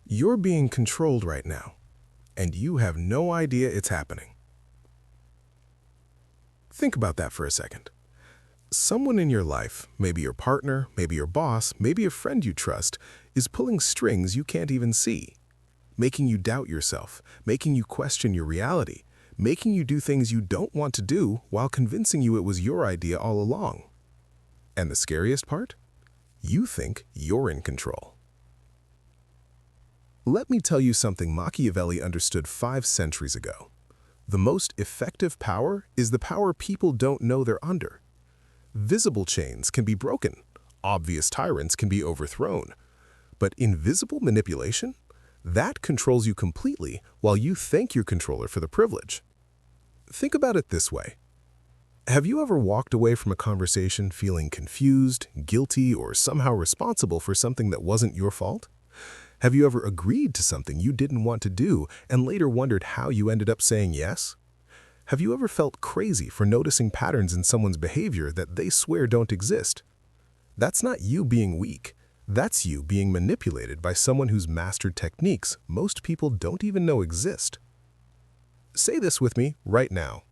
You're being controlled right now, and you have no idea it's happening. Think about that for a second. Someone in your life, maybe your partner, maybe your boss, maybe a friend you trust, is pulling strings you can't even see, making you doubt yourself, making you question your reality, making you do things you don't want to do while convincing you it was your idea all along. And the scariest part? You think you're in control. Let me tell you something Machiavelli understood 5 centuries ago. The most effective power is the power people don't know they're under. Visible chains can be broken, obvious tyrants can be overthrown, but invisible manipulation? That controls you completely while you thank your controller for the privilege. Think about it this way. Have you ever walked away from a conversation feeling confused, guilty, or somehow responsible for something that wasn't your fault? Have you ever agreed to something you didn't want to do and later wondered how you ended up saying yes? Have you ever felt crazy for noticing patterns in someone's behavior that they swear don't exist? That's not you being weak. That's you being manipulated by someone who's mastered techniques most people don't even know exist. Say this with me right now.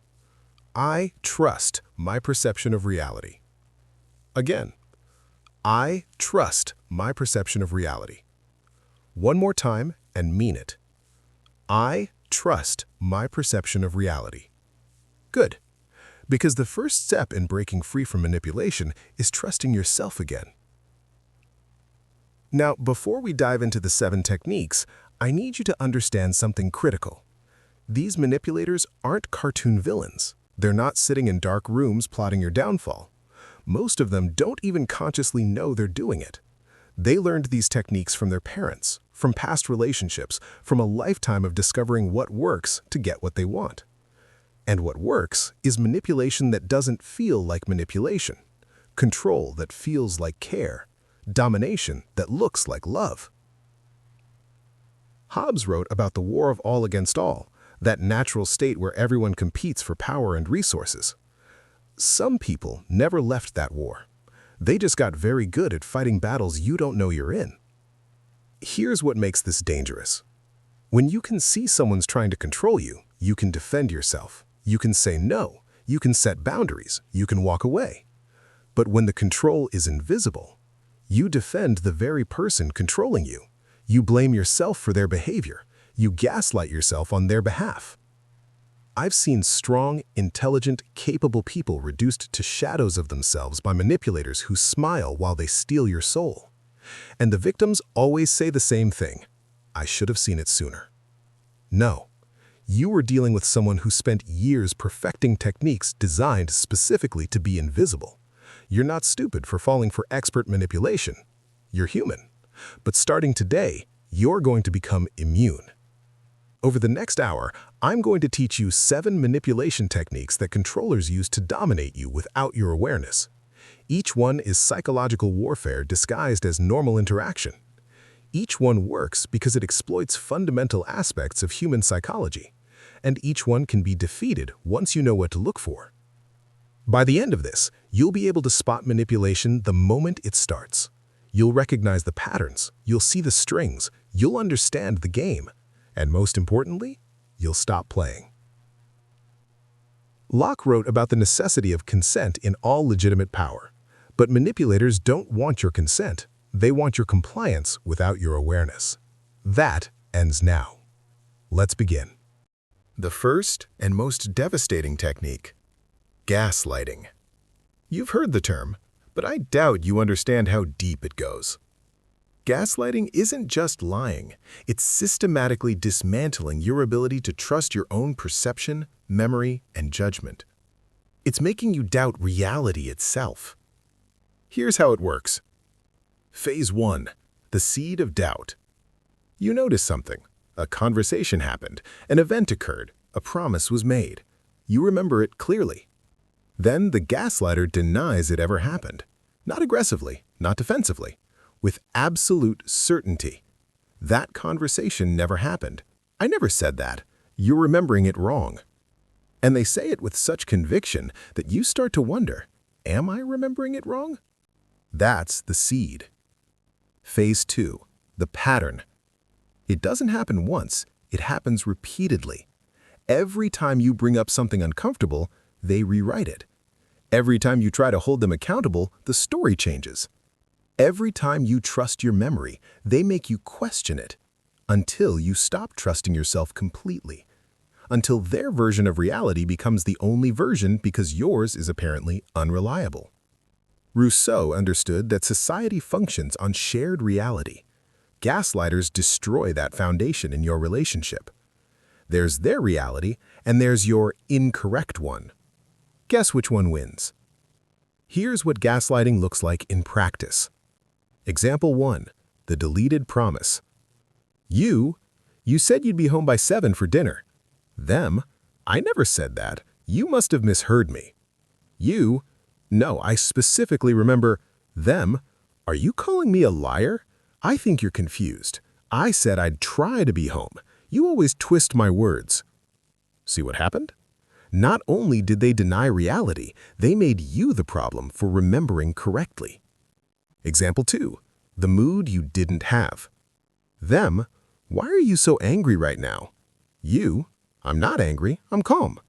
I trust my perception of reality. Again, I trust my perception of reality. One more time and mean it. I trust my perception of reality. Good. Because the first step in breaking free from manipulation is trusting yourself again. Now, before we dive into the 7 techniques, I need you to understand something critical. These manipulators aren't cartoon villains. They're not sitting in dark rooms plotting your downfall. Most of them don't even consciously know they're doing it. They learned these techniques from their parents, from past relationships, from a lifetime of discovering what works to get what they want. And what works is manipulation that doesn't feel like manipulation, control that feels like care, domination that looks like love. Hobbes wrote about the war of all against all, that natural state where everyone competes for power and resources. Some people never left that war. They just got very good at fighting battles you don't know you're in. Here's what makes this dangerous. When you can see someone's trying to control you, you can defend yourself. You can say no. You can set boundaries. You can walk away. But when the control is invisible, you defend the very person controlling you. You blame yourself for their behavior. You gaslight yourself on their behalf. I've seen strong, intelligent, capable people reduced to shadows of themselves by manipulators who smile while they steal your soul. And the victims always say the same thing. I should have seen it sooner. No, you were dealing with someone who spent years perfecting techniques designed specifically to be invisible. You're not stupid for falling for expert manipulation. You're human. But starting today, you're going to become immune. Over the next hour, I'm going to teach you 7 manipulation techniques that controllers use to dominate you without your awareness. Each one is psychological warfare disguised as normal interaction. Each one works because it exploits fundamental aspects of human psychology, and each one can be defeated once you know what to look for. By the end of this, you'll be able to spot manipulation the moment it starts. You'll recognize the patterns, you'll see the strings, you'll understand the game, and most importantly, you'll stop playing. Locke wrote about the necessity of consent in all legitimate power. But manipulators don't want your consent. They want your compliance without your awareness. That ends now. Let's begin. The first and most devastating technique: gaslighting. You've heard the term, but I doubt you understand how deep it goes. Gaslighting isn't just lying. It's systematically dismantling your ability to trust your own perception, memory, and judgment. It's making you doubt reality itself. Here's how it works. Phase 1. The seed of doubt. You notice something. A conversation happened, an event occurred, a promise was made. You remember it clearly. Then the gaslighter denies it ever happened. Not aggressively, not defensively. With absolute certainty. That conversation never happened. I never said that. You're remembering it wrong. And they say it with such conviction that you start to wonder, am I remembering it wrong? That's the seed. Phase 2. The pattern. It doesn't happen once, it happens repeatedly. Every time you bring up something uncomfortable, they rewrite it. Every time you try to hold them accountable, the story changes. Every time you trust your memory, they make you question it, until you stop trusting yourself completely, until their version of reality becomes the only version because yours is apparently unreliable. Rousseau understood that society functions on shared reality. Gaslighters destroy that foundation in your relationship. There's their reality, and there's your incorrect one. Guess which one wins? Here's what gaslighting looks like in practice. Example 1. The deleted promise. You said you'd be home by 7 for dinner. Them, I never said that. You must have misheard me. You, no, I specifically remember. Them, are you calling me a liar? I think you're confused. I said I'd try to be home. You always twist my words. See what happened? Not only did they deny reality, they made you the problem for remembering correctly. Example 2. The mood you didn't have. Them, why are you so angry right now? You, I'm not angry, I'm calm.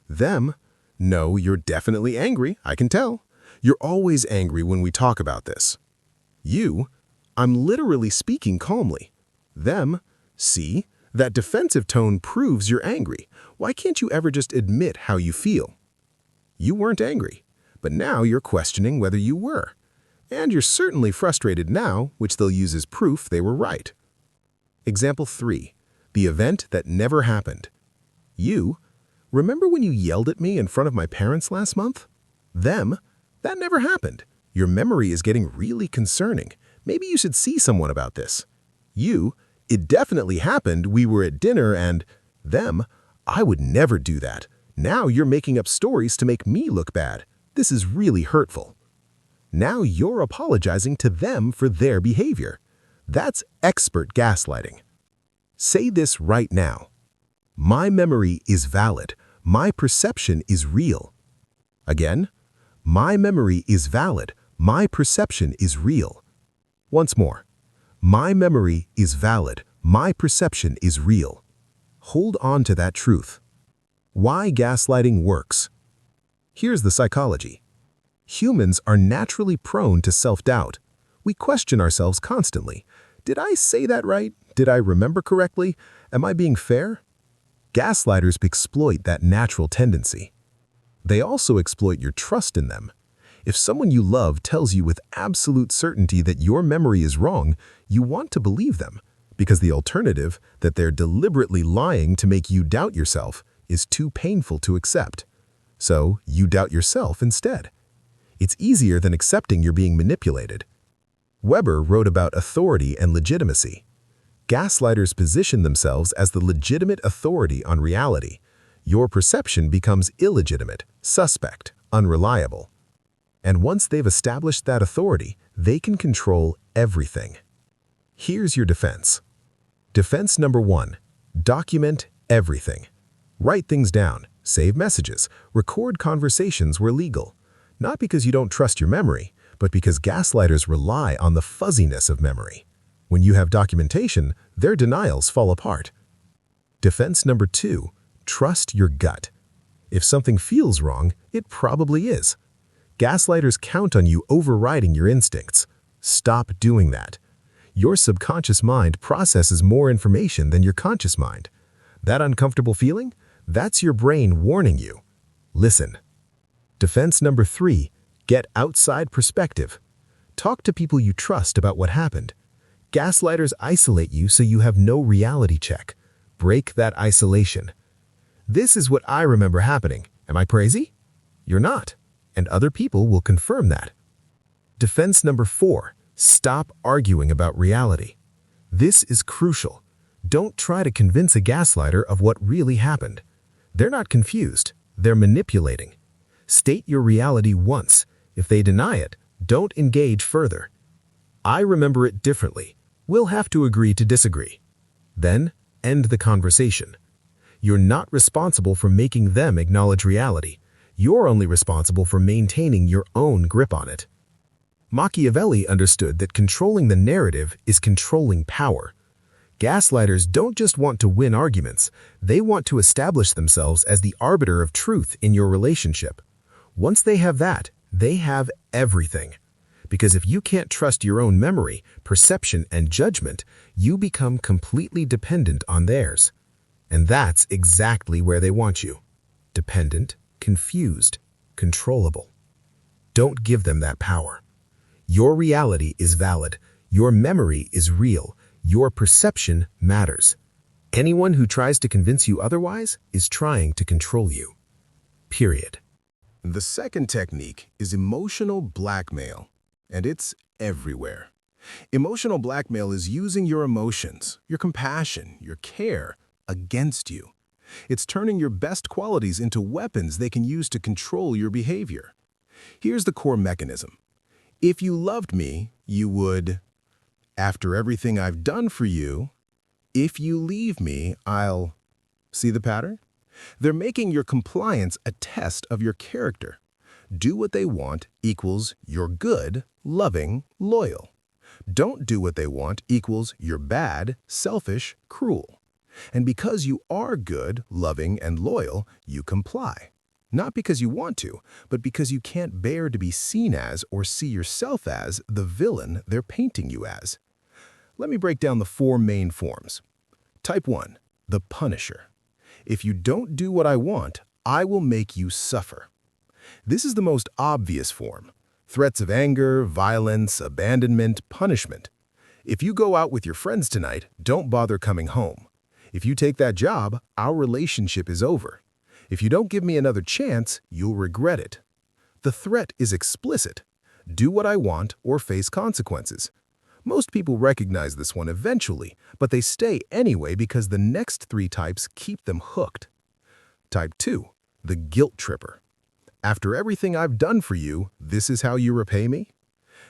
Them, no, you're definitely angry, I can tell. You're always angry when we talk about this. You, I'm literally speaking calmly. Them, see, that defensive tone proves you're angry. Why can't you ever just admit how you feel? You weren't angry, but now you're questioning whether you were. And you're certainly frustrated now, which they'll use as proof they were right. Example 3. The event that never happened. You, remember when you yelled at me in front of my parents last month? Them, that never happened. Your memory is getting really concerning. Maybe you should see someone about this. You, it definitely happened. We were at dinner and… Them, I would never do that. Now you're making up stories to make me look bad. This is really hurtful. Now you're apologizing to them for their behavior. That's expert gaslighting. Say this right now. My memory is valid. My perception is real. Again, my memory is valid. My perception is real. Once more. My memory is valid. My perception is real. Hold on to that truth. Why gaslighting works. Here's the psychology. Humans are naturally prone to self-doubt. We question ourselves constantly. Did I say that right? Did I remember correctly? Am I being fair? Gaslighters exploit that natural tendency. They also exploit your trust in them. If someone you love tells you with absolute certainty that your memory is wrong, you want to believe them, because the alternative, that they're deliberately lying to make you doubt yourself, is too painful to accept. So you doubt yourself instead. It's easier than accepting you're being manipulated. Weber wrote about authority and legitimacy. Gaslighters position themselves as the legitimate authority on reality. Your perception becomes illegitimate, suspect, unreliable. And once they've established that authority, they can control everything. Here's your defense. Defense number 1. Document everything. Write things down, save messages, record conversations where legal. Not because you don't trust your memory, but because gaslighters rely on the fuzziness of memory. When you have documentation, their denials fall apart. Defense number 2. Trust your gut. If something feels wrong, it probably is. Gaslighters count on you overriding your instincts. Stop doing that. Your subconscious mind processes more information than your conscious mind. That uncomfortable feeling? That's your brain warning you. Listen. Defense number 3. Get outside perspective. Talk to people you trust about what happened. Gaslighters isolate you so you have no reality check. Break that isolation. This is what I remember happening. Am I crazy? You're not. And other people will confirm that. Defense number 4. Stop arguing about reality. This is crucial. Don't try to convince a gaslighter of what really happened. They're not confused. They're manipulating. State your reality once. If they deny it, don't engage further. I remember it differently. We'll have to agree to disagree. Then, end the conversation. You're not responsible for making them acknowledge reality. You're only responsible for maintaining your own grip on it. Machiavelli understood that controlling the narrative is controlling power. Gaslighters don't just want to win arguments, they want to establish themselves as the arbiter of truth in your relationship. Once they have that, they have everything. Because if you can't trust your own memory, perception, and judgment, you become completely dependent on theirs. And that's exactly where they want you. Dependent, confused, controllable. Don't give them that power. Your reality is valid. Your memory is real. Your perception matters. Anyone who tries to convince you otherwise is trying to control you. Period. The second technique is emotional blackmail, and it's everywhere. Emotional blackmail is using your emotions, your compassion, your care against you. It's turning your best qualities into weapons they can use to control your behavior. Here's the core mechanism. If you loved me, you would, after everything I've done for you, if you leave me, I'll... See the pattern? They're making your compliance a test of your character. Do what they want equals you're good, loving, loyal. Don't do what they want equals you're bad, selfish, cruel. And because you are good, loving, and loyal, you comply. Not because you want to, but because you can't bear to be seen as or see yourself as the villain they're painting you as. Let me break down the 4 main forms. Type 1, the Punisher. If you don't do what I want, I will make you suffer. This is the most obvious form. Threats of anger, violence, abandonment, punishment. If you go out with your friends tonight, don't bother coming home. If you take that job, our relationship is over. If you don't give me another chance, you'll regret it. The threat is explicit. Do what I want or face consequences. Most people recognize this one eventually, but they stay anyway because the next 3 types keep them hooked. Type 2, the Guilt Tripper. After everything I've done for you, this is how you repay me?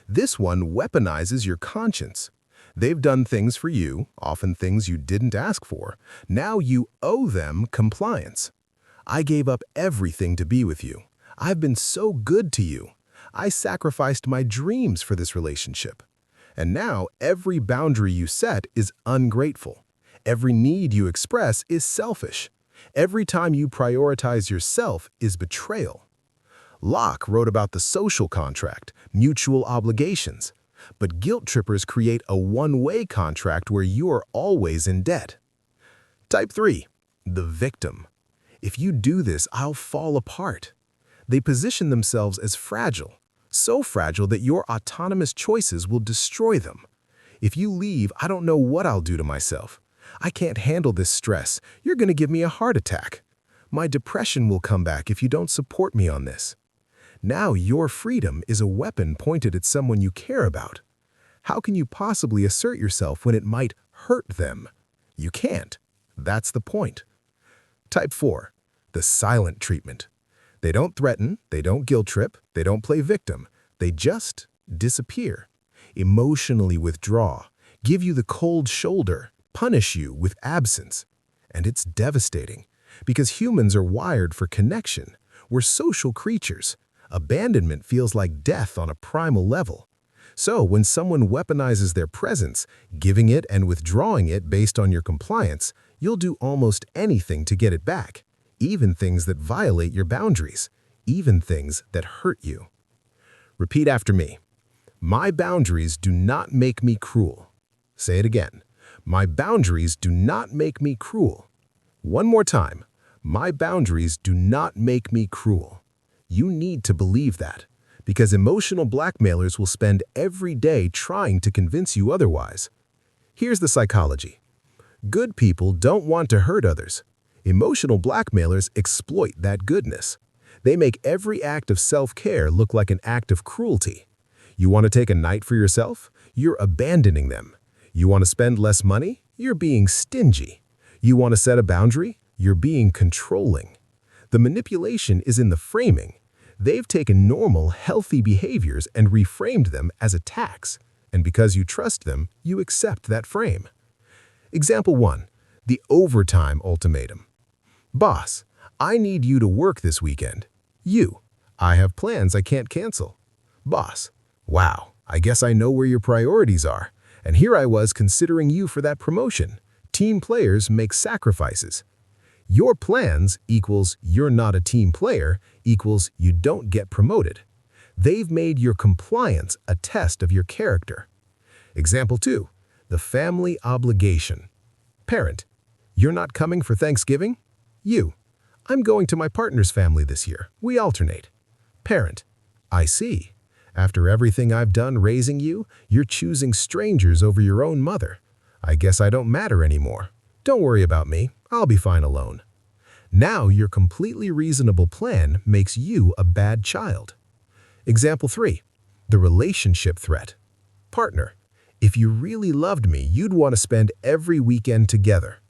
This one weaponizes your conscience. They've done things for you, often things you didn't ask for. Now you owe them compliance. I gave up everything to be with you. I've been so good to you. I sacrificed my dreams for this relationship. And now every boundary you set is ungrateful. Every need you express is selfish. Every time you prioritize yourself is betrayal. Locke wrote about the social contract, mutual obligations. But guilt trippers create a one-way contract where you are always in debt. Type 3, the Victim. If you do this, I'll fall apart. They position themselves as fragile, so fragile that your autonomous choices will destroy them. If you leave, I don't know what I'll do to myself. I can't handle this stress. You're going to give me a heart attack. My depression will come back if you don't support me on this. Now your freedom is a weapon pointed at someone you care about. How can you possibly assert yourself when it might hurt them? You can't. That's the point. Type 4, the Silent Treatment. They don't threaten, they don't guilt trip, they don't play victim. They just disappear, emotionally withdraw, give you the cold shoulder, punish you with absence. And it's devastating, because humans are wired for connection. We're social creatures. Abandonment feels like death on a primal level. So when someone weaponizes their presence, giving it and withdrawing it based on your compliance, you'll do almost anything to get it back, even things that violate your boundaries, even things that hurt you. Repeat after me. My boundaries do not make me cruel. Say it again. My boundaries do not make me cruel. One more time. My boundaries do not make me cruel. You need to believe that, because emotional blackmailers will spend every day trying to convince you otherwise. Here's the psychology. Good people don't want to hurt others. Emotional blackmailers exploit that goodness. They make every act of self-care look like an act of cruelty. You want to take a night for yourself? You're abandoning them. You want to spend less money? You're being stingy. You want to set a boundary? You're being controlling. The manipulation is in the framing. They've taken normal, healthy behaviors and reframed them as attacks. And because you trust them, you accept that frame. Example 1. The overtime ultimatum. Boss, I need you to work this weekend. You. I have plans I can't cancel. Boss. Wow, I guess I know where your priorities are. And here I was considering you for that promotion. Team players make sacrifices. Your plans equals you're not a team player equals you don't get promoted. They've made your compliance a test of your character. Example 2. The family obligation. Parent: you're not coming for Thanksgiving? You: I'm going to my partner's family this year. We alternate. Parent: I see. After everything I've done raising you, you're choosing strangers over your own mother. I guess I don't matter anymore. Don't worry about me. I'll be fine alone. Now your completely reasonable plan makes you a bad child. Example 3. The relationship threat. Partner: if you really loved me, you'd want to spend every weekend together.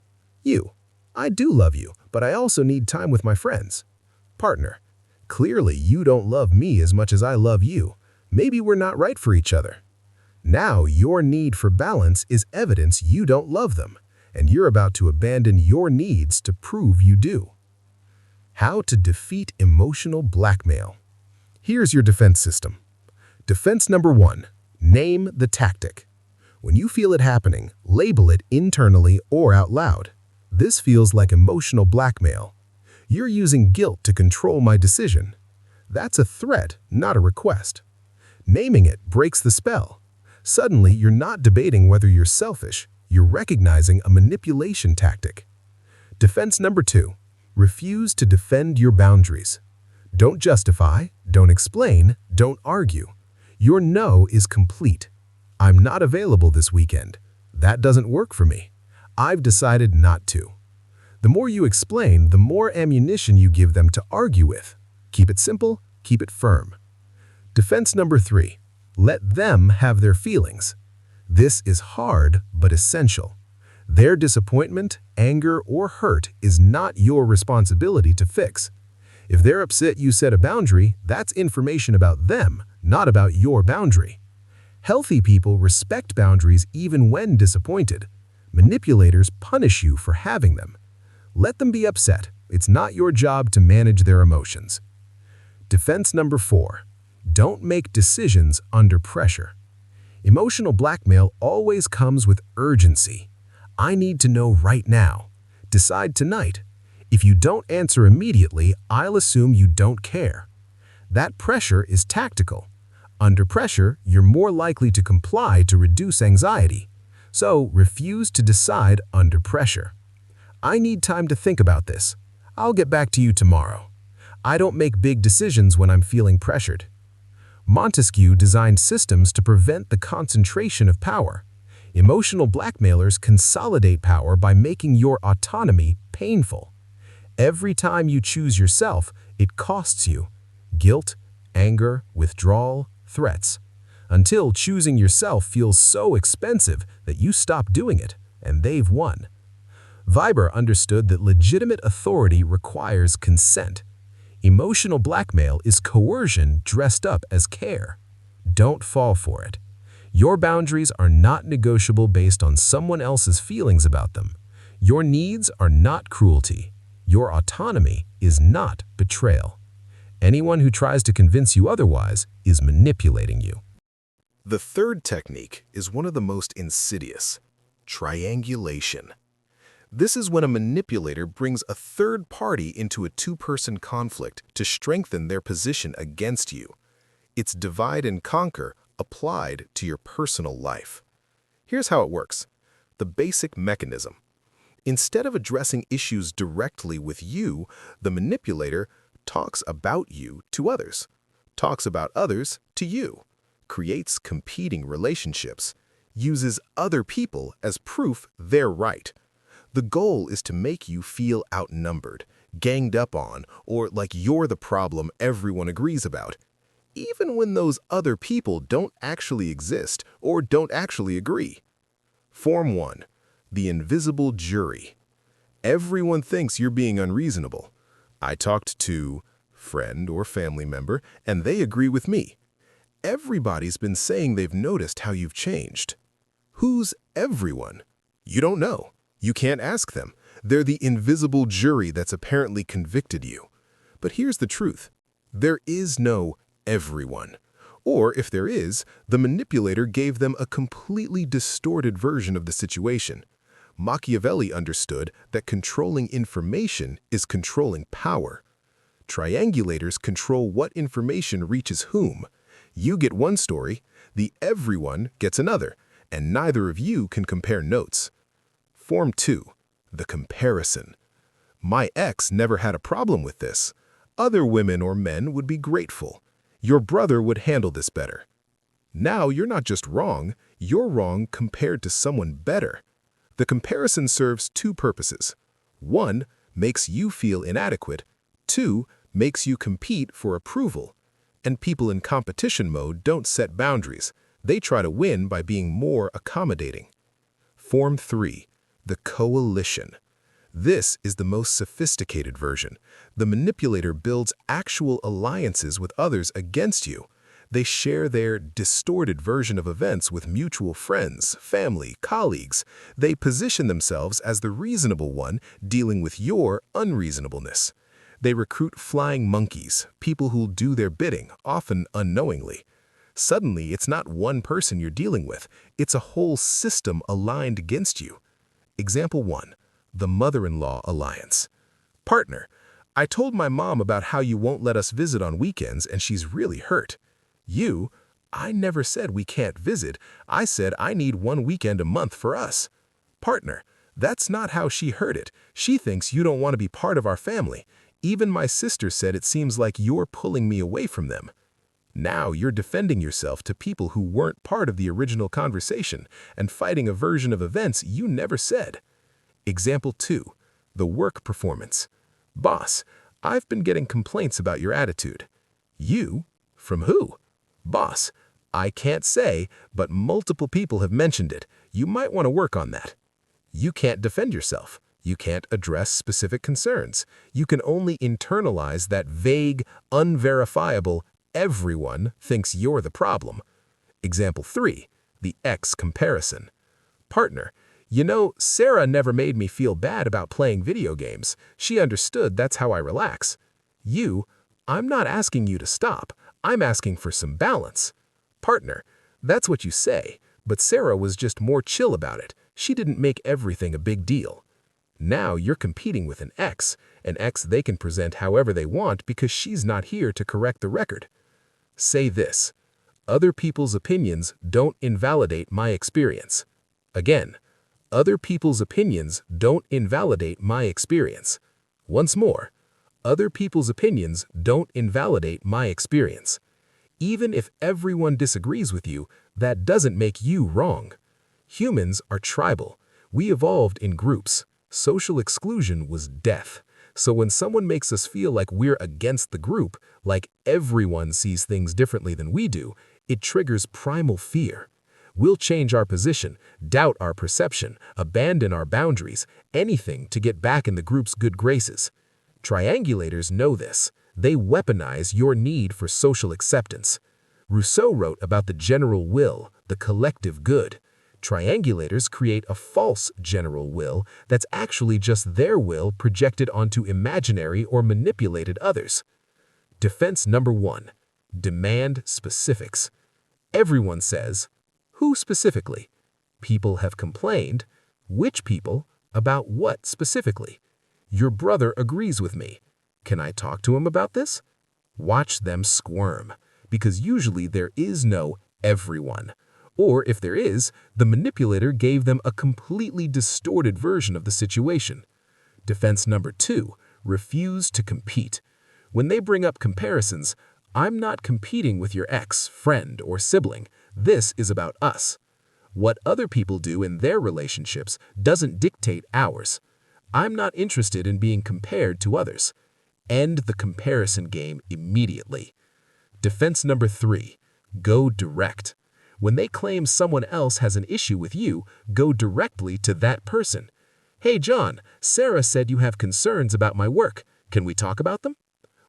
You: I do love you, but I also need time with my friends. Partner: clearly you don't love me as much as I love you. Maybe we're not right for each other. Now your need for balance is evidence you don't love them, and you're about to abandon your needs to prove you do. How to defeat emotional blackmail. Here's your defense system. Defense number 1. Name the tactic. When you feel it happening, label it internally or out loud. This feels like emotional blackmail. You're using guilt to control my decision. That's a threat, not a request. Naming it breaks the spell. Suddenly, you're not debating whether you're selfish. You're recognizing a manipulation tactic. Defense number 2. Refuse to defend your boundaries. Don't justify, don't explain, don't argue. Your no is complete. I'm not available this weekend. That doesn't work for me. I've decided not to. The more you explain, the more ammunition you give them to argue with. Keep it simple, keep it firm. Defense number 3. Let them have their feelings. This is hard but essential. Their disappointment, anger, or hurt is not your responsibility to fix. If they're upset you set a boundary, that's information about them, not about your boundary. Healthy people respect boundaries even when disappointed. Manipulators punish you for having them. Let them be upset. It's not your job to manage their emotions. Defense number 4. Don't make decisions under pressure. Emotional blackmail always comes with urgency. I need to know right now. Decide tonight. If you don't answer immediately, I'll assume you don't care. That pressure is tactical. Under pressure, you're more likely to comply to reduce anxiety. So refuse to decide under pressure. I need time to think about this. I'll get back to you tomorrow. I don't make big decisions when I'm feeling pressured. Montesquieu designed systems to prevent the concentration of power. Emotional blackmailers consolidate power by making your autonomy painful. Every time you choose yourself, it costs you guilt, anger, withdrawal, threats, until choosing yourself feels so expensive that you stop doing it, and they've won. Weber understood that legitimate authority requires consent. Emotional blackmail is coercion dressed up as care. Don't fall for it. Your boundaries are not negotiable based on someone else's feelings about them. Your needs are not cruelty. Your autonomy is not betrayal. Anyone who tries to convince you otherwise is manipulating you. The third technique is one of the most insidious: triangulation. This is when a manipulator brings a third party into a two-person conflict to strengthen their position against you. It's divide and conquer applied to your personal life. Here's how it works. The basic mechanism. Instead of addressing issues directly with you, the manipulator talks about you to others, talks about others to you, creates competing relationships, uses other people as proof they're right. The goal is to make you feel outnumbered, ganged up on, or like you're the problem everyone agrees about, even when those other people don't actually exist or don't actually agree. Form 1. The invisible jury. Everyone thinks you're being unreasonable. I talked to friend or family member, and they agree with me. Everybody's been saying they've noticed how you've changed. Who's everyone? You don't know. You can't ask them. They're the invisible jury that's apparently convicted you. But here's the truth. There is no everyone. Or if there is, the manipulator gave them a completely distorted version of the situation. Machiavelli understood that controlling information is controlling power. Triangulators control what information reaches whom. You get one story, the everyone gets another, and neither of you can compare notes. Form 2. The comparison. My ex never had a problem with this. Other women or men would be grateful. Your brother would handle this better. Now you're not just wrong, you're wrong compared to someone better. The comparison serves two purposes. 1. Makes you feel inadequate. 2. Makes you compete for approval. And people in competition mode don't set boundaries. They try to win by being more accommodating. Form 3. The coalition. This is the most sophisticated version. The manipulator builds actual alliances with others against you. They share their distorted version of events with mutual friends, family, colleagues. They position themselves as the reasonable one dealing with your unreasonableness. They recruit flying monkeys, people who'll do their bidding, often unknowingly. Suddenly, it's not one person you're dealing with. It's a whole system aligned against you. Example 1. The mother-in-law alliance. Partner, I told my mom about how you won't let us visit on weekends and she's really hurt. You, I never said we can't visit. I said I need one weekend a month for us. Partner, that's not how she heard it. She thinks you don't want to be part of our family. Even my sister said it seems like you're pulling me away from them. Now you're defending yourself to people who weren't part of the original conversation and fighting a version of events you never said. Example 2. The work performance. Boss, I've been getting complaints about your attitude. You? From who? Boss, I can't say, but multiple people have mentioned it. You might want to work on that. You can't defend yourself. You can't address specific concerns. You can only internalize that vague, unverifiable, everyone thinks you're the problem. Example 3. The X comparison. Partner, you know, Sarah never made me feel bad about playing video games. She understood that's how I relax. You, I'm not asking you to stop. I'm asking for some balance. Partner, that's what you say, but Sarah was just more chill about it. She didn't make everything a big deal. Now you're competing with an X they can present however they want because she's not here to correct the record. Say this: other people's opinions don't invalidate my experience. Again, other people's opinions don't invalidate my experience. Once more, other people's opinions don't invalidate my experience. Even if everyone disagrees with you, that doesn't make you wrong. Humans are tribal. We evolved in groups. Social exclusion was death. So when someone makes us feel like we're against the group, like everyone sees things differently than we do, it triggers primal fear. We'll change our position, doubt our perception, abandon our boundaries, anything to get back in the group's good graces. Triangulators know this. They weaponize your need for social acceptance. Rousseau wrote about the general will, the collective good. Triangulators create a false general will that's actually just their will projected onto imaginary or manipulated others. Defense number 1. Demand specifics. Everyone says, who specifically? People have complained. Which people? About what specifically? Your brother agrees with me. Can I talk to him about this? Watch them squirm, because usually there is no everyone. Or if there is, the manipulator gave them a completely distorted version of the situation. Defense number 2, refuse to compete. When they bring up comparisons, I'm not competing with your ex, friend, or sibling. This is about us. What other people do in their relationships doesn't dictate ours. I'm not interested in being compared to others. End the comparison game immediately. Defense number 3, go direct. When they claim someone else has an issue with you, go directly to that person. Hey John, Sarah said you have concerns about my work. Can we talk about them?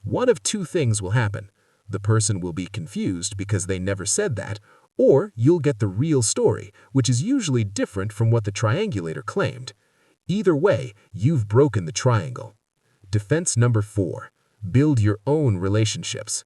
One of two things will happen. The person will be confused because they never said that, or you'll get the real story, which is usually different from what the triangulator claimed. Either way, you've broken the triangle. Defense number 4, build your own relationships.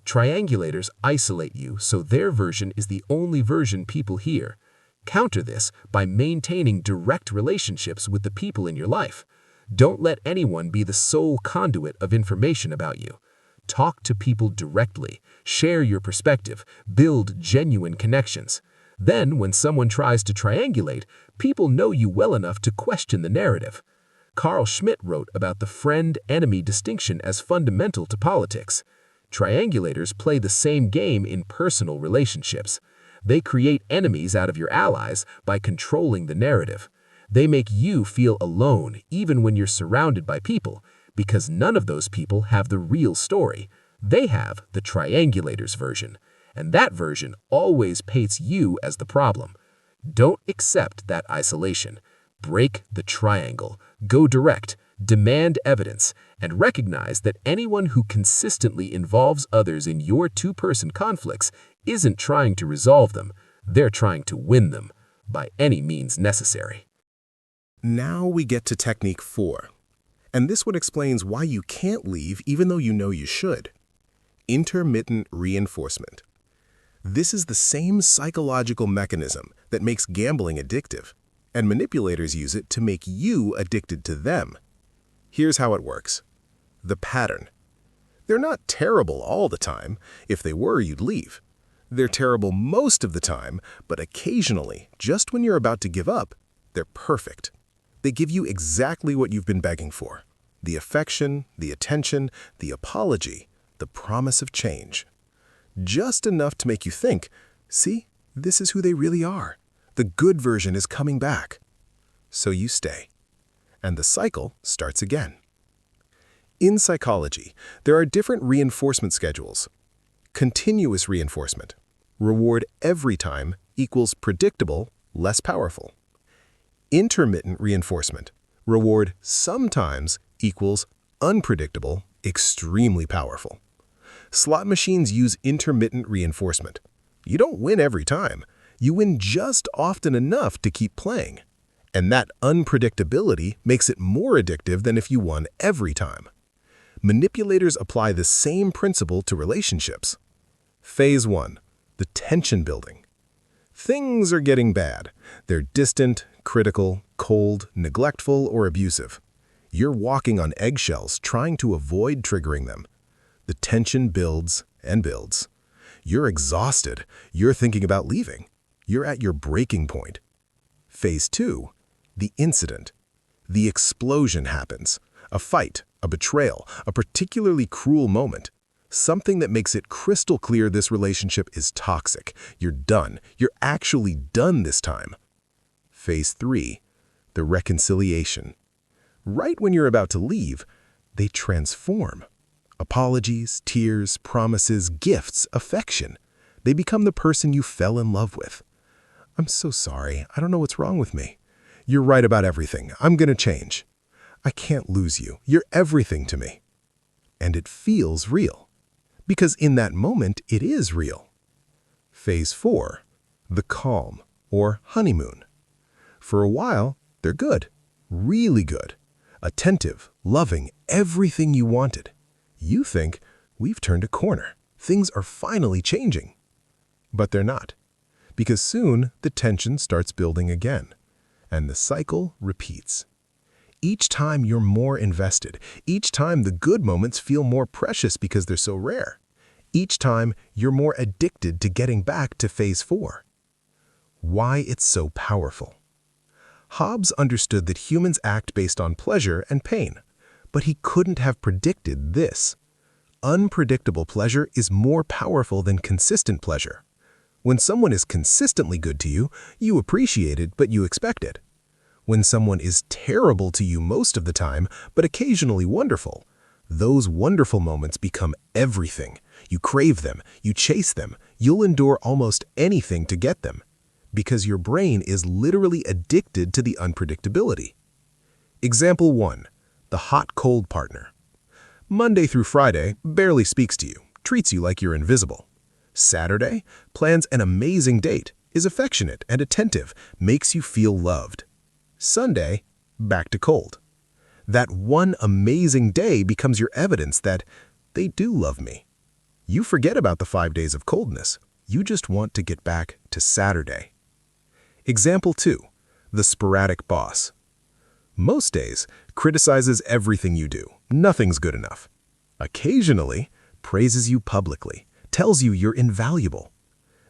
Triangulators isolate you so their version is the only version people hear. Counter this by maintaining direct relationships with the people in your life. Don't let anyone be the sole conduit of information about you. Talk to people directly, share your perspective, build genuine connections. Then, when someone tries to triangulate, people know you well enough to question the narrative. Carl Schmitt wrote about the friend-enemy distinction as fundamental to politics. Triangulators play the same game in personal relationships. They create enemies out of your allies by controlling the narrative. They make you feel alone even when you're surrounded by people, because none of those people have the real story. They have the triangulator's version, and that version always paints you as the problem. Don't accept that isolation. Break the triangle. Go direct. Demand evidence, and recognize that anyone who consistently involves others in your two-person conflicts isn't trying to resolve them. They're trying to win them by any means necessary. Now we get to technique 4. And this one explains why you can't leave even though you know you should. Intermittent reinforcement. This is the same psychological mechanism that makes gambling addictive, and manipulators use it to make you addicted to them. Here's how it works. The pattern. They're not terrible all the time. If they were, you'd leave. They're terrible most of the time, but occasionally, just when you're about to give up, they're perfect. They give you exactly what you've been begging for. The affection, the attention, the apology, the promise of change. Just enough to make you think, see, this is who they really are. The good version is coming back. So you stay. And the cycle starts again. In psychology, there are different reinforcement schedules. Continuous reinforcement. Reward every time equals predictable, less powerful. Intermittent reinforcement. Reward sometimes equals unpredictable, extremely powerful. Slot machines use intermittent reinforcement. You don't win every time. You win just often enough to keep playing. And that unpredictability makes it more addictive than if you won every time. Manipulators apply the same principle to relationships. Phase 1. The tension building. Things are getting bad. They're distant, critical, cold, neglectful, or abusive. You're walking on eggshells trying to avoid triggering them. The tension builds and builds. You're exhausted. You're thinking about leaving. You're at your breaking point. Phase 2. The incident. The explosion happens. A fight, a betrayal, a particularly cruel moment. Something that makes it crystal clear this relationship is toxic. You're done. You're actually done this time. Phase 3. The reconciliation. Right when you're about to leave, they transform. Apologies, tears, promises, gifts, affection. They become the person you fell in love with. I'm so sorry. I don't know what's wrong with me. You're right about everything. I'm going to change. I can't lose you. You're everything to me. And it feels real. Because in that moment, it is real. Phase 4. The calm, or honeymoon. For a while, they're good. Really good. Attentive, loving, everything you wanted. You think, we've turned a corner. Things are finally changing. But they're not. Because soon, the tension starts building again. And the cycle repeats. Each time you're more invested. Each time the good moments feel more precious because they're so rare. Each time you're more addicted to getting back to phase 4. Why it's so powerful. Hobbes understood that humans act based on pleasure and pain, but he couldn't have predicted this. Unpredictable pleasure is more powerful than consistent pleasure. When someone is consistently good to you, you appreciate it, but you expect it. When someone is terrible to you most of the time, but occasionally wonderful, those wonderful moments become everything. You crave them, you chase them, you'll endure almost anything to get them, because your brain is literally addicted to the unpredictability. Example 1. The hot-cold partner. Monday through Friday, barely speaks to you, treats you like you're invisible. Saturday, plans an amazing date, is affectionate and attentive, makes you feel loved. Sunday, back to cold. That one amazing day becomes your evidence that they do love me. You forget about the 5 days of coldness. You just want to get back to Saturday. Example 2. The sporadic boss. Most days, criticizes everything you do. Nothing's good enough. Occasionally, praises you publicly, tells you you're invaluable.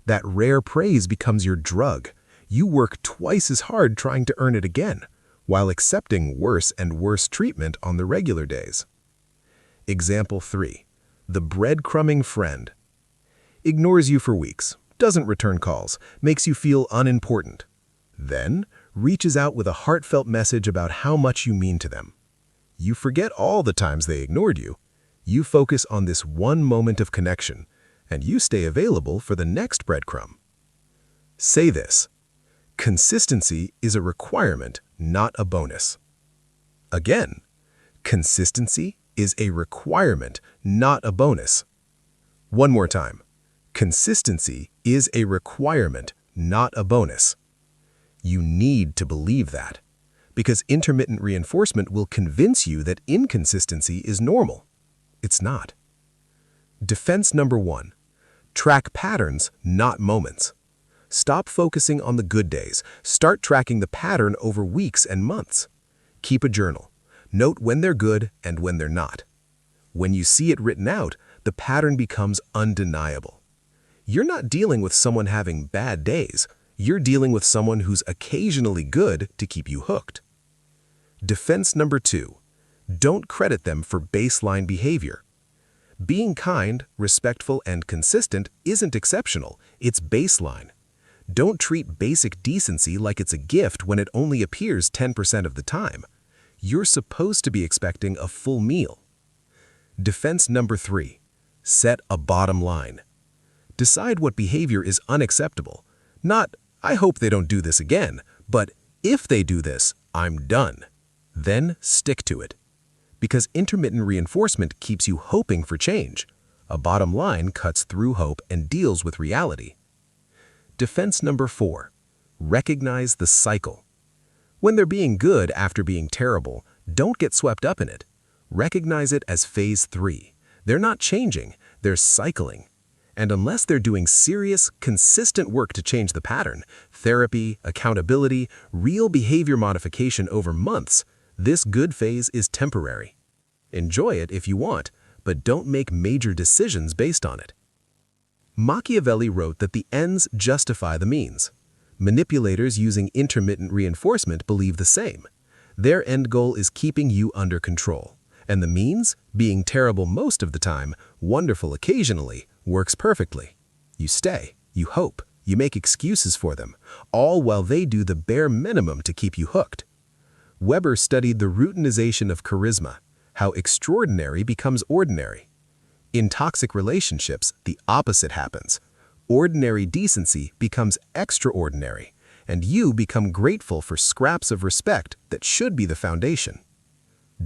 That rare praise becomes your drug. You work twice as hard trying to earn it again, while accepting worse and worse treatment on the regular days. Example 3. The breadcrumbing friend. Ignores you for weeks, doesn't return calls, makes you feel unimportant. Then, reaches out with a heartfelt message about how much you mean to them. You forget all the times they ignored you. You focus on this one moment of connection, and you stay available for the next breadcrumb. Say this: consistency is a requirement, not a bonus. Again, consistency is a requirement, not a bonus. One more time. Consistency is a requirement, not a bonus. You need to believe that, because intermittent reinforcement will convince you that inconsistency is normal. It's not. Defense number 1. Track patterns, not moments. Stop focusing on the good days. Start tracking the pattern over weeks and months. Keep a journal. Note when they're good and when they're not. When you see it written out, the pattern becomes undeniable. You're not dealing with someone having bad days. You're dealing with someone who's occasionally good to keep you hooked. Defense number 2. Don't credit them for baseline behavior. Being kind, respectful, and consistent isn't exceptional, it's baseline. Don't treat basic decency like it's a gift when it only appears 10% of the time. You're supposed to be expecting a full meal. Defense number 3. Set a bottom line. Decide what behavior is unacceptable. Not, I hope they don't do this again, but if they do this, I'm done. Then stick to it. Because intermittent reinforcement keeps you hoping for change. A bottom line cuts through hope and deals with reality. Defense number 4. Recognize the cycle. When they're being good after being terrible, don't get swept up in it. Recognize it as phase 3. They're not changing, they're cycling. And unless they're doing serious, consistent work to change the pattern, therapy, accountability, real behavior modification over months, this good phase is temporary. Enjoy it if you want, but don't make major decisions based on it. Machiavelli wrote that the ends justify the means. Manipulators using intermittent reinforcement believe the same. Their end goal is keeping you under control. And the means, being terrible most of the time, wonderful occasionally, works perfectly. You stay, you hope, you make excuses for them, all while they do the bare minimum to keep you hooked. Weber studied the routinization of charisma, how extraordinary becomes ordinary. In toxic relationships, the opposite happens. Ordinary decency becomes extraordinary, and you become grateful for scraps of respect that should be the foundation.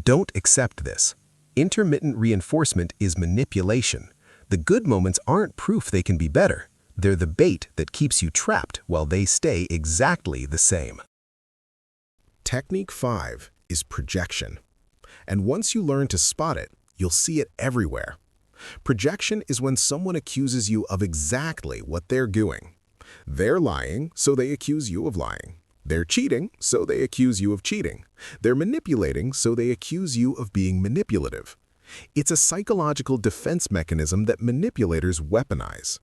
Don't accept this. Intermittent reinforcement is manipulation. The good moments aren't proof they can be better. They're the bait that keeps you trapped while they stay exactly the same. Technique 5 is projection. And once you learn to spot it, you'll see it everywhere. Projection is when someone accuses you of exactly what they're doing. They're lying, so they accuse you of lying. They're cheating, so they accuse you of cheating. They're manipulating, so they accuse you of being manipulative. It's a psychological defense mechanism that manipulators weaponize.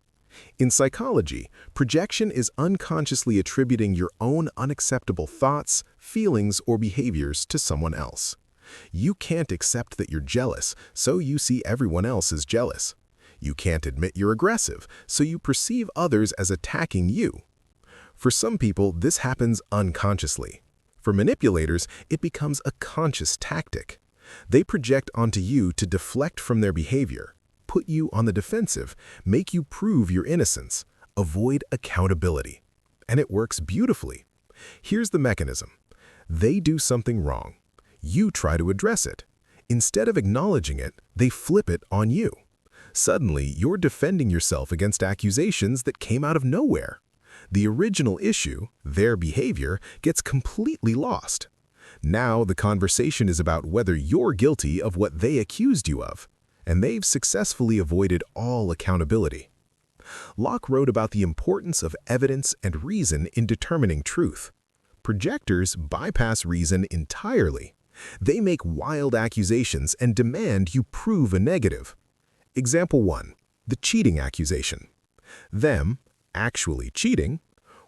In psychology, projection is unconsciously attributing your own unacceptable thoughts, feelings, or behaviors to someone else. You can't accept that you're jealous, so you see everyone else as jealous. You can't admit you're aggressive, so you perceive others as attacking you. For some people, this happens unconsciously. For manipulators, it becomes a conscious tactic. They project onto you to deflect from their behavior, put you on the defensive, make you prove your innocence, avoid accountability. And it works beautifully. Here's the mechanism. They do something wrong. You try to address it. Instead of acknowledging it, they flip it on you. Suddenly, you're defending yourself against accusations that came out of nowhere. The original issue, their behavior, gets completely lost. Now the conversation is about whether you're guilty of what they accused you of. and they've successfully avoided all accountability. Locke wrote about the importance of evidence and reason in determining truth. Projectors bypass reason entirely. They make wild accusations and demand you prove a negative. Example 1. The cheating accusation. Them, actually cheating.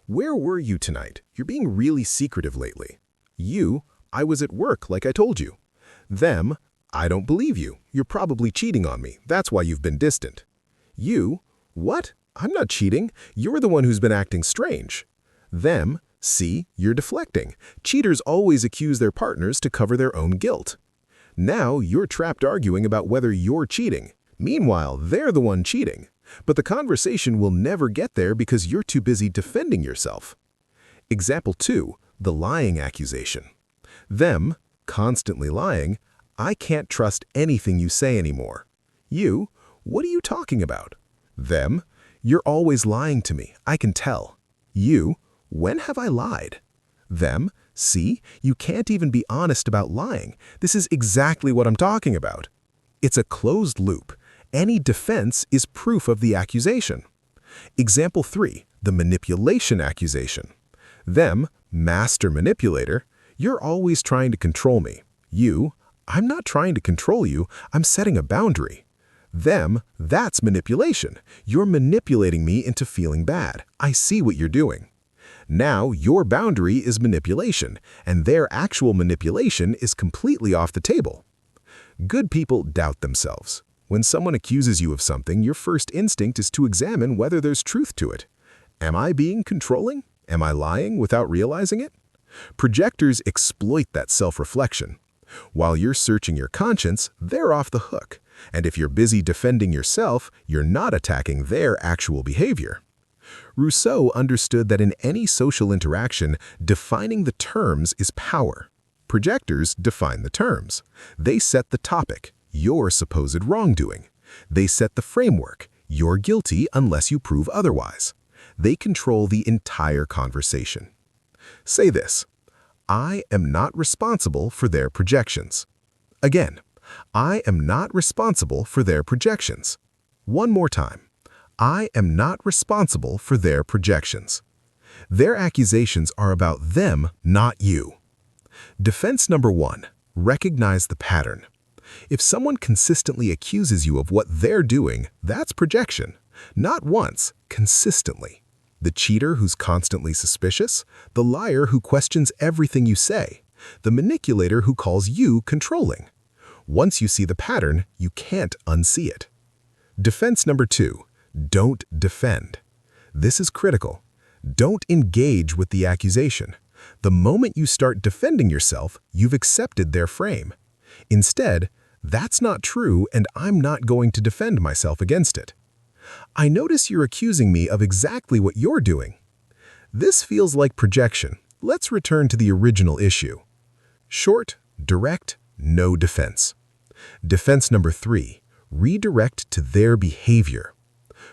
Where were you tonight? You're being really secretive lately. You, I was at work like I told you. Them, I don't believe you. You're probably cheating on me. That's why you've been distant. You, what? I'm not cheating. You're the one who's been acting strange. Them, see, you're deflecting. Cheaters always accuse their partners to cover their own guilt. Now you're trapped arguing about whether you're cheating. Meanwhile, they're the one cheating. But the conversation will never get there because you're too busy defending yourself. Example 2, the lying accusation. Them, constantly lying, I can't trust anything you say anymore. You, what are you talking about? Them, you're always lying to me, I can tell. You, when have I lied? Them, see, you can't even be honest about lying. This is exactly what I'm talking about. It's a closed loop. Any defense is proof of the accusation. Example 3, the manipulation accusation. Them, master manipulator, you're always trying to control me. You, I'm not trying to control you, I'm setting a boundary. Them, that's manipulation. You're manipulating me into feeling bad. I see what you're doing. Now your boundary is manipulation, and their actual manipulation is completely off the table. Good people doubt themselves. When someone accuses you of something, your first instinct is to examine whether there's truth to it. Am I being controlling? Am I lying without realizing it? Projectors exploit that self-reflection. While you're searching your conscience, they're off the hook. And if you're busy defending yourself, you're not attacking their actual behavior. Rousseau understood that in any social interaction, defining the terms is power. Projectors define the terms. They set the topic, your supposed wrongdoing. They set the framework, you're guilty unless you prove otherwise. They control the entire conversation. Say this, I am not responsible for their projections. Again, I am not responsible for their projections. One more time, I am not responsible for their projections. Their accusations are about them, not you. Defense number 1, recognize the pattern. If someone consistently accuses you of what they're doing, that's projection. Not once, consistently. The cheater who's constantly suspicious, the liar who questions everything you say, the manipulator who calls you controlling. Once you see the pattern, you can't unsee it. Defense number 2, don't defend. This is critical. Don't engage with the accusation. The moment you start defending yourself, you've accepted their frame. Instead, that's not true and I'm not going to defend myself against it. I notice you're accusing me of exactly what you're doing. This feels like projection. Let's return to the original issue. Short, direct, no defense. Defense number 3, redirect to their behavior.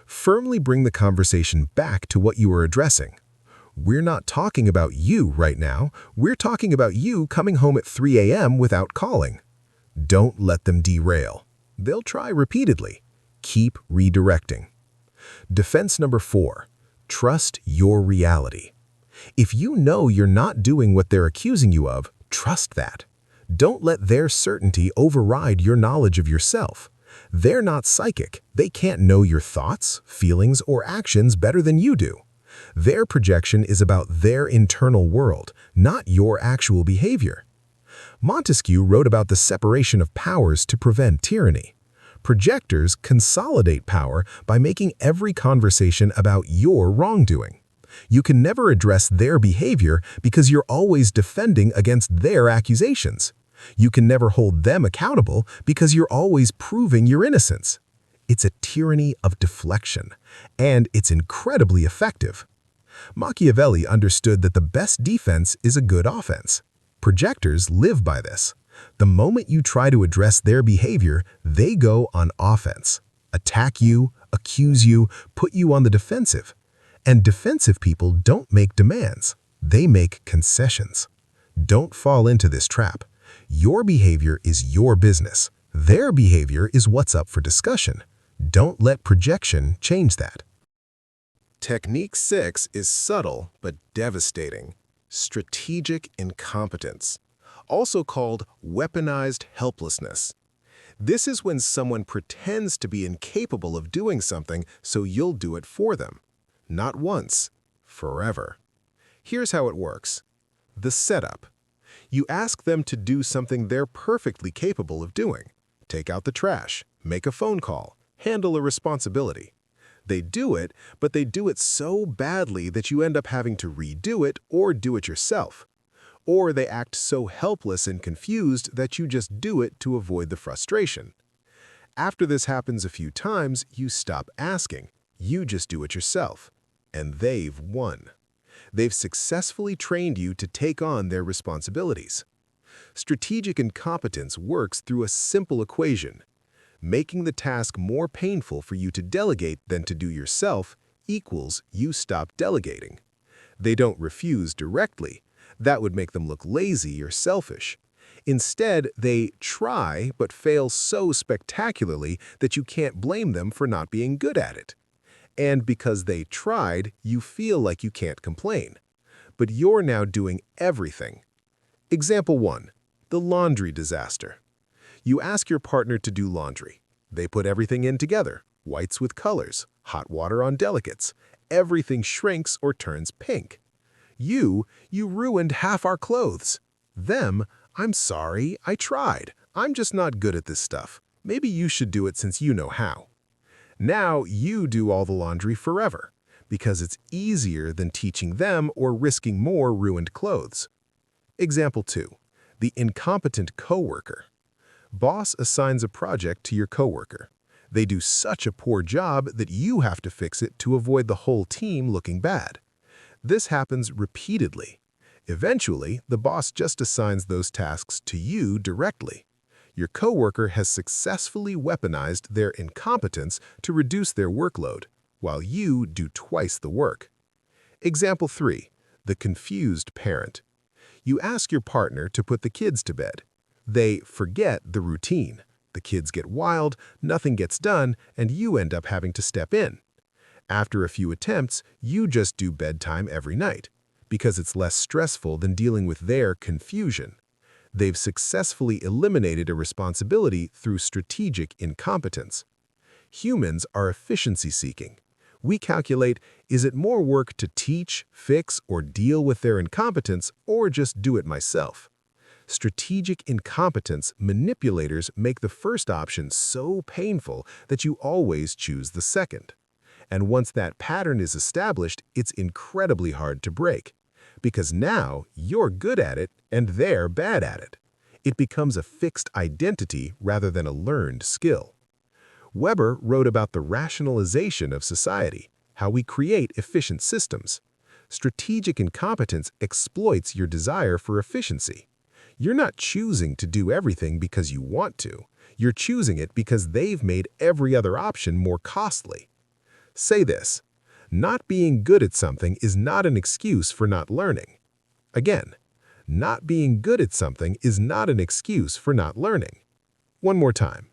Firmly bring the conversation back to what you were addressing. We're not talking about you right now. We're talking about you coming home at 3 a.m. without calling. Don't let them derail. They'll try repeatedly. Keep redirecting. Defense number 4, trust your reality. If you know you're not doing what they're accusing you of, trust that. Don't let their certainty override your knowledge of yourself. They're not psychic. They can't know your thoughts, feelings, or actions better than you do. Their projection is about their internal world, not your actual behavior. Montesquieu wrote about the separation of powers to prevent tyranny. Projectors consolidate power by making every conversation about your wrongdoing. You can never address their behavior because you're always defending against their accusations. You can never hold them accountable because you're always proving your innocence. It's a tyranny of deflection, and it's incredibly effective. Machiavelli understood that the best defense is a good offense. Projectors live by this. The moment you try to address their behavior, they go on offense. Attack you, accuse you, put you on the defensive. And defensive people don't make demands. They make concessions. Don't fall into this trap. Your behavior is your business. Their behavior is what's up for discussion. Don't let projection change that. Technique 6 is subtle but devastating. Strategic incompetence, also called weaponized helplessness. This is when someone pretends to be incapable of doing something so you'll do it for them. Not once, forever. Here's how it works. The setup. You ask them to do something they're perfectly capable of doing. Take out the trash, make a phone call, handle a responsibility. They do it, but they do it so badly that you end up having to redo it or do it yourself. Or they act so helpless and confused that you just do it to avoid the frustration. After this happens a few times, you stop asking. You just do it yourself. And they've won. They've successfully trained you to take on their responsibilities. Strategic incompetence works through a simple equation. Making the task more painful for you to delegate than to do yourself equals you stop delegating. They don't refuse directly. That would make them look lazy or selfish. Instead, they try but fail so spectacularly that you can't blame them for not being good at it. And because they tried, you feel like you can't complain. But you're now doing everything. Example 1. The laundry disaster. You ask your partner to do laundry. They put everything in together, whites with colors, hot water on delicates. Everything shrinks or turns pink. You ruined half our clothes. Them, I'm sorry, I tried. I'm just not good at this stuff. Maybe you should do it since you know how. Now you do all the laundry forever, because it's easier than teaching them or risking more ruined clothes. Example 2. The incompetent coworker. Boss assigns a project to your coworker. They do such a poor job that you have to fix it to avoid the whole team looking bad. This happens repeatedly. Eventually, the boss just assigns those tasks to you directly. Your coworker has successfully weaponized their incompetence to reduce their workload, while you do twice the work. Example 3. The confused parent. You ask your partner to put the kids to bed. They forget the routine. The kids get wild, nothing gets done, and you end up having to step in. After a few attempts, you just do bedtime every night, because it's less stressful than dealing with their confusion. They've successfully eliminated a responsibility through strategic incompetence. Humans are efficiency-seeking. We calculate, is it more work to teach, fix, or deal with their incompetence, or just do it myself? Strategic incompetence manipulators make the first option so painful that you always choose the second. And once that pattern is established, it's incredibly hard to break. Because now you're good at it and they're bad at it. It becomes a fixed identity rather than a learned skill. Weber wrote about the rationalization of society, how we create efficient systems. Strategic incompetence exploits your desire for efficiency. You're not choosing to do everything because you want to. You're choosing it because they've made every other option more costly. Say this: not being good at something is not an excuse for not learning. Again, not being good at something is not an excuse for not learning. One more time.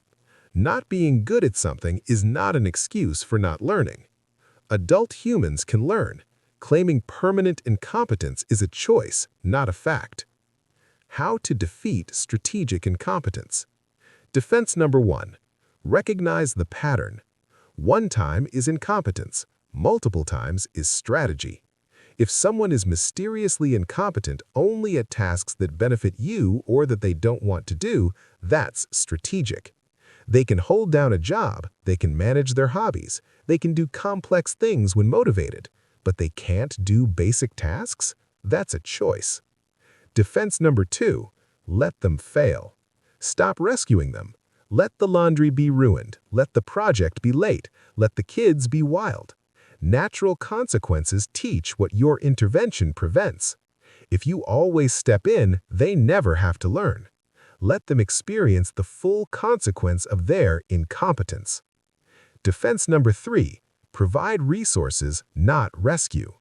Not being good at something is not an excuse for not learning. Adult humans can learn. Claiming permanent incompetence is a choice, not a fact. How to defeat strategic incompetence. Defense number 1. Recognize the pattern. One time is incompetence. Multiple times is strategy. If someone is mysteriously incompetent only at tasks that benefit you or that they don't want to do, that's strategic. They can hold down a job, they can manage their hobbies, they can do complex things when motivated, but they can't do basic tasks? That's a choice. Defense number 2, let them fail. Stop rescuing them. Let the laundry be ruined. Let the project be late. Let the kids be wild. Natural consequences teach what your intervention prevents. If you always step in, they never have to learn. Let them experience the full consequence of their incompetence. Defense number 3, provide resources, not rescue.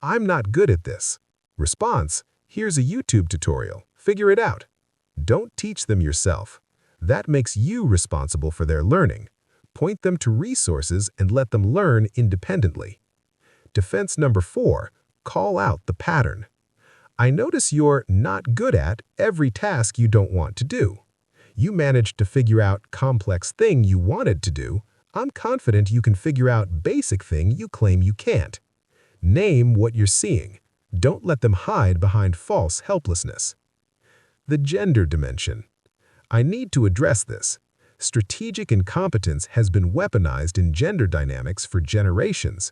I'm not good at this. Response: here's a YouTube tutorial. Figure it out. Don't teach them yourself. That makes you responsible for their learning. Point them to resources and let them learn independently. Defense number 4, call out the pattern. I notice you're not good at every task you don't want to do. You managed to figure out complex thing you wanted to do. I'm confident you can figure out basic thing you claim you can't. Name what you're seeing. Don't let them hide behind false helplessness. The gender dimension. I need to address this. Strategic incompetence has been weaponized in gender dynamics for generations.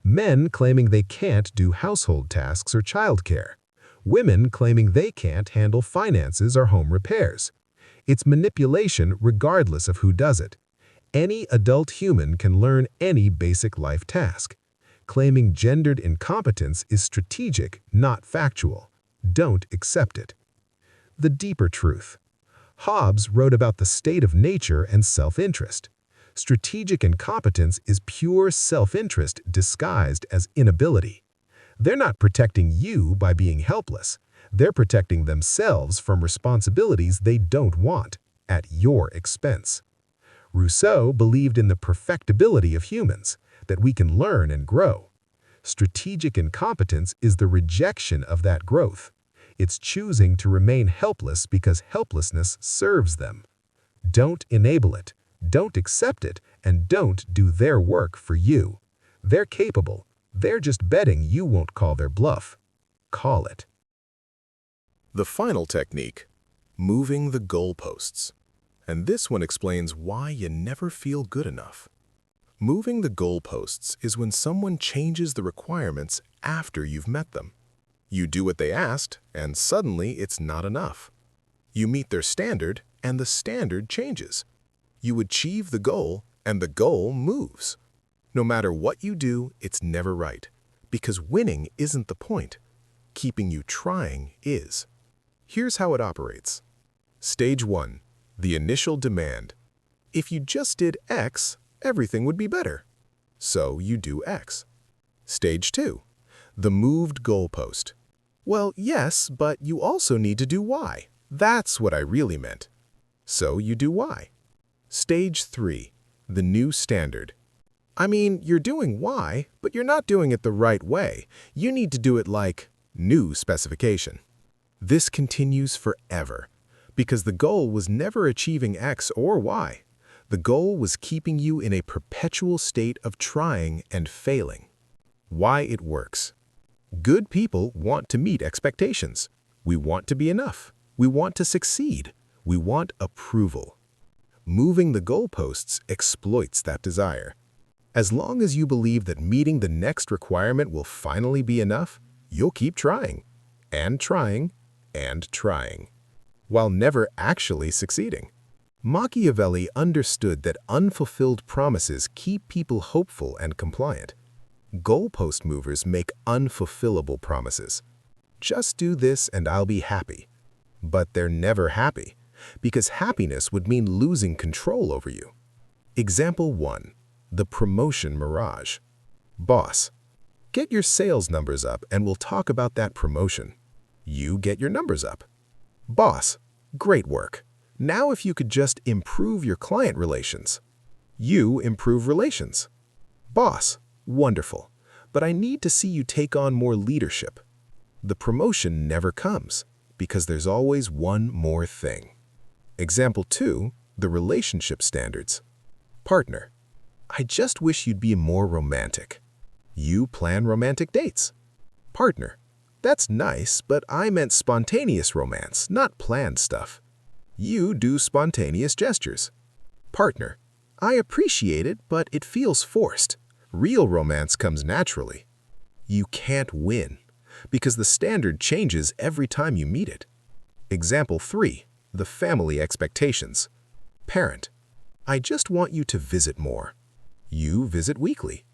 Men claiming they can't do household tasks or childcare. Women claiming they can't handle finances or home repairs. It's manipulation regardless of who does it. Any adult human can learn any basic life task. Claiming gendered incompetence is strategic, not factual. Don't accept it. The deeper truth. Hobbes wrote about the state of nature and self-interest. Strategic incompetence is pure self-interest disguised as inability. They're not protecting you by being helpless. They're protecting themselves from responsibilities they don't want, at your expense. Rousseau believed in the perfectibility of humans, that we can learn and grow. Strategic incompetence is the rejection of that growth. It's choosing to remain helpless because helplessness serves them. Don't enable it, don't accept it, and don't do their work for you. They're capable. They're just betting you won't call their bluff. Call it. The final technique, moving the goalposts. And this one explains why you never feel good enough. Moving the goalposts is when someone changes the requirements after you've met them. You do what they asked, and suddenly it's not enough. You meet their standard, and the standard changes. You achieve the goal, and the goal moves. No matter what you do, it's never right, because winning isn't the point. Keeping you trying is. Here's how it operates. Stage 1. The initial demand. If you just did X, everything would be better. So you do X. Stage 2. The moved goalpost. Well, yes, but you also need to do Y. That's what I really meant. So you do Y. Stage 3. The new standard. I mean, you're doing Y, but you're not doing it the right way. You need to do it like new specification. This continues forever, because the goal was never achieving X or Y. The goal was keeping you in a perpetual state of trying and failing. Why it works. Good people want to meet expectations. We want to be enough. We want to succeed. We want approval. Moving the goalposts exploits that desire. As long as you believe that meeting the next requirement will finally be enough, you'll keep trying, and trying, and trying, while never actually succeeding. Machiavelli understood that unfulfilled promises keep people hopeful and compliant. Goalpost movers make unfulfillable promises. Just do this and I'll be happy. But they're never happy, because happiness would mean losing control over you. Example 1. The promotion mirage. Boss, get your sales numbers up and we'll talk about that promotion. You get your numbers up. Boss, great work. Now if you could just improve your client relations. You improve relations. Boss, wonderful, but I need to see you take on more leadership. The promotion never comes, because there's always one more thing. Example 2, the relationship standards. Partner, I just wish you'd be more romantic. You plan romantic dates. Partner, that's nice, but I meant spontaneous romance, not planned stuff. You do spontaneous gestures. Partner, I appreciate it, but it feels forced. Real romance comes naturally. You can't win, because the standard changes every time you meet it. Example 3, the family expectations. Parent, I just want you to visit more. You visit weekly.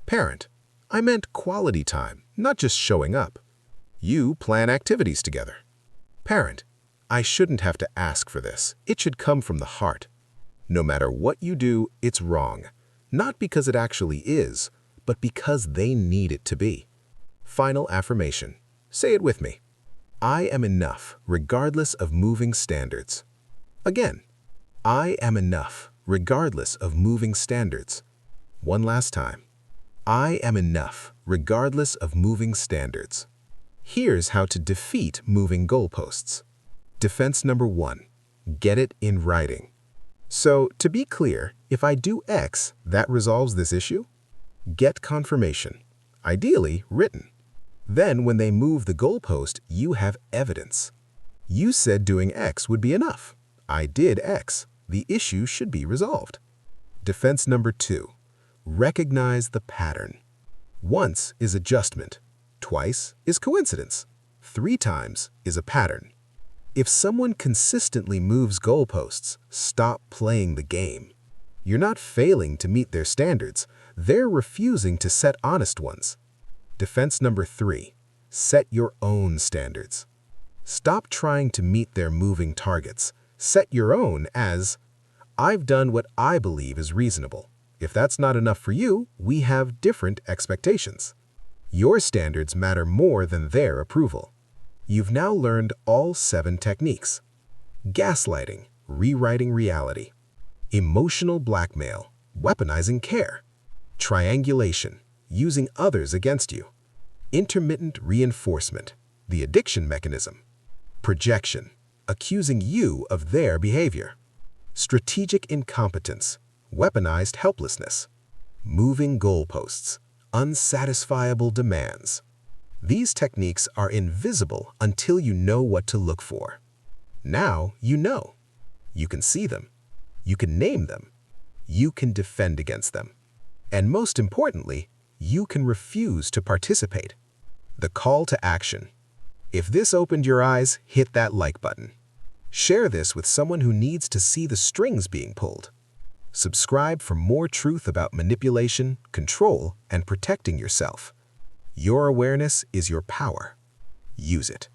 Parent, I meant quality time, not just showing up. You plan activities together. Parent, I shouldn't have to ask for this. It should come from the heart. No matter what you do, it's wrong. Not because it actually is, but because they need it to be. Final affirmation. Say it with me. I am enough, regardless of moving standards. Again, I am enough, regardless of moving standards. One last time. I am enough, regardless of moving standards. Here's how to defeat moving goalposts. Defense number 1. Get it in writing. So, to be clear, if I do X, that resolves this issue? Get confirmation, ideally written. Then, when they move the goalpost, you have evidence. You said doing X would be enough. I did X. The issue should be resolved. Defense number 2. Recognize the pattern. Once is adjustment. Twice is coincidence. 3 times is a pattern. If someone consistently moves goalposts, stop playing the game. You're not failing to meet their standards. They're refusing to set honest ones. Defense number 3. Set your own standards. Stop trying to meet their moving targets. Set your own as, I've done what I believe is reasonable. If that's not enough for you, we have different expectations. Your standards matter more than their approval. You've now learned all 7 techniques. Gaslighting, rewriting reality. Emotional blackmail, weaponizing care. Triangulation, using others against you. Intermittent reinforcement, the addiction mechanism. Projection, accusing you of their behavior. Strategic incompetence, weaponized helplessness. Moving goalposts, unsatisfiable demands. These techniques are invisible until you know what to look for. Now you know. You can see them. You can name them. You can defend against them. And most importantly, you can refuse to participate. The call to action. If this opened your eyes, hit that like button. Share this with someone who needs to see the strings being pulled. Subscribe for more truth about manipulation, control, and protecting yourself. Your awareness is your power. Use it.